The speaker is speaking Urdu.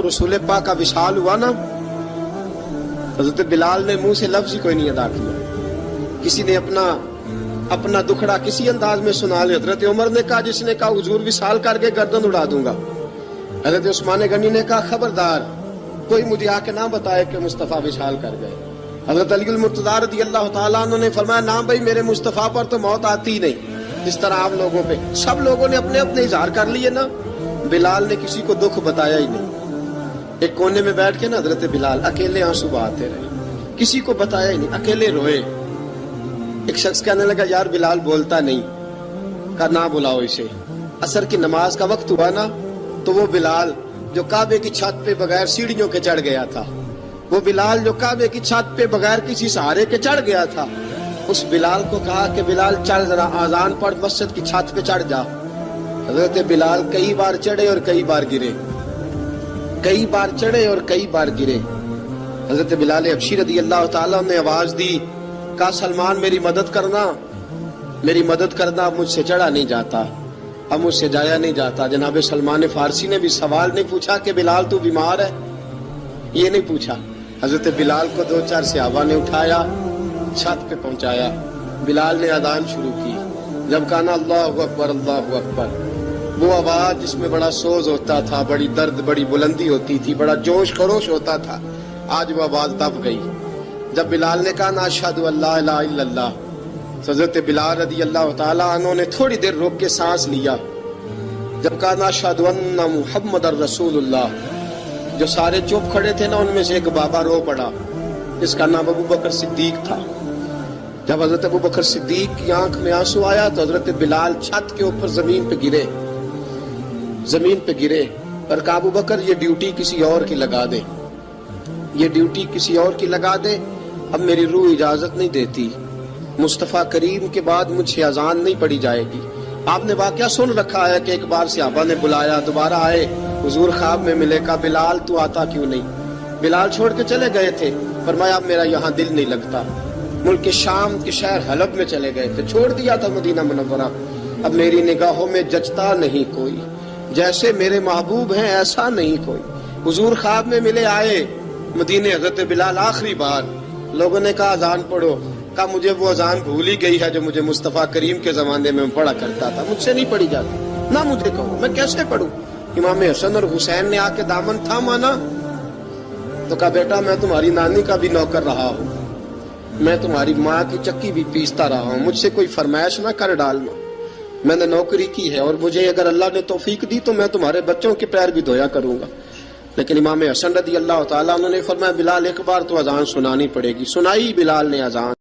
رسول پاک کا وصال ہوا نا، حضرت بلال نے منہ سے لفظ ہی کوئی نہیں ادا کیا. کسی نے اپنا دکھڑا کسی انداز میں سنا لیا. حضرت عمر نے کہا، جس نے کہا حضور وصال کر کے گردن اڑا دوں گا. حضرت عثمان غنی نے کہا، خبردار کوئی مجھے آ کے نہ بتائے کہ مصطفیٰ وصال کر گئے. حضرت علی المرتضیٰ رضی اللہ تعالیٰ عنہ نے فرمایا، نہ بھائی میرے مصطفیٰ پر تو موت آتی ہی نہیں جس طرح آپ لوگوں پہ. سب لوگوں نے اپنے اپنے اظہار کر لیے نا، بلال نے کسی کو دکھ بتایا ہی نہیں. ایک کونے میں بیٹھ کے نا حضرت بلال اکیلے آنسو بہاتے رہے، کسی کو بتایا ہی نہیں، اکیلے روئے. ایک شخص کہنے لگا، یار بلال بولتا نہیں. کہا نہ بلاؤ اسے. عصر کی نماز کا وقت ہوا نا، تو وہ بلال جو کعبے کی چھت پہ بغیر سیڑھیوں کے چڑھ گیا تھا، وہ بلال جو کعبے کی چھت پہ بغیر کسی سہارے کے چڑھ گیا تھا، اس بلال کو کہا کہ بلال چل ذرا آذان پڑھ، مسجد کی چھت پہ چڑھ جا. حضرت بلال کئی بار چڑھے اور کئی بار گرے، کئی بار چڑھے اور کئی بار گرے. حضرت بلال حبشی رضی اللہ تعالیٰ نے آواز دی، کہا سلمان میری مدد کرنا، میری مدد کرنا. اب مجھ سے چڑھا نہیں جاتا، اب مجھ سے جایا نہیں جاتا. جناب سلمان فارسی نے بھی سوال نہیں پوچھا کہ بلال تو بیمار ہے، یہ نہیں پوچھا. حضرت بلال کو 2-4 صحابہ نے اٹھایا، چھت پہ پہنچایا. بلال نے اذان شروع کی. جب کہا نا اللہ اکبر اللہ اکبر، وہ آواز جس میں بڑا سوز ہوتا تھا، بڑی درد، بڑی بلندی ہوتی تھی، بڑا جوش خروش ہوتا تھا، آج وہ آواز دب گئی. جب بلال نے کہا نا اشہد ان لا الہ الا اللہ، حضرت بلال رضی اللہ تعالیٰ عنہ نے تھوڑی دیر روک کے سانس لیا. جب کہا نا اشہد ان محمد الرسول اللہ، جو سارے چپ کھڑے تھے نا، ان میں سے ایک بابا رو پڑا، اس کا نام ابو بکر صدیق تھا. جب حضرت ابو بکر صدیق کی آنکھ میں آنسو آیا تو حضرت بلال چھت کے اوپر زمین پہ گرے، زمین پہ گرے اور کہا ابو بکر یہ ڈیوٹی کسی اور کی لگا دے، یہ ڈیوٹی کسی اور کی لگا دے. اب میری روح اجازت نہیں دیتی، مصطفیٰ کریم کے بعد مجھ سے اذان نہیں پڑھی جائے گی. آپ نے واقعہ سن رکھا ہے کہ ایک بار صحابہ نے بلایا، دوبارہ آئے، حضور خواب میں ملے. کہا بلال تو آتا کیوں نہیں؟ بلال چھوڑ کے چلے گئے تھے. فرمایا اب میرا یہاں دل نہیں لگتا. ملک شام کے شہر حلب میں چلے گئے تھے، چھوڑ دیا تھا مدینہ منورہ. اب میری نگاہوں میں جچتا نہیں کوئی، جیسے میرے محبوب ہیں ایسا نہیں کوئی. حضور خواب میں ملے، آئے مدینے. حضرت بلال آخری بار، لوگوں نے کہا اذان پڑھو. کہا مجھے وہ اذان بھول ہی گئی ہے جو مجھے مصطفیٰ کریم کے زمانے میں پڑھا کرتا تھا، مجھ سے نہیں پڑھی جاتی. نہ مجھے کہو، میں کیسے پڑھوں؟ امام حسن اور حسین نے آ کے دامن تھاما نا، تو کہا بیٹا میں تمہاری نانی کا بھی نوکر رہا ہوں، میں تمہاری ماں کی چکی بھی پیستا رہا ہوں، مجھ سے کوئی فرمائش نہ کر ڈالنا. میں نے نوکری کی ہے اور مجھے اگر اللہ نے توفیق دی تو میں تمہارے بچوں کے پیر بھی دھویا کروں گا. لیکن امام حسن رضی اللہ تعالیٰ عنہ نے فرمایا بلال ایک بار تو اذان سنانی پڑے گی. سنائی بلال نے اذان.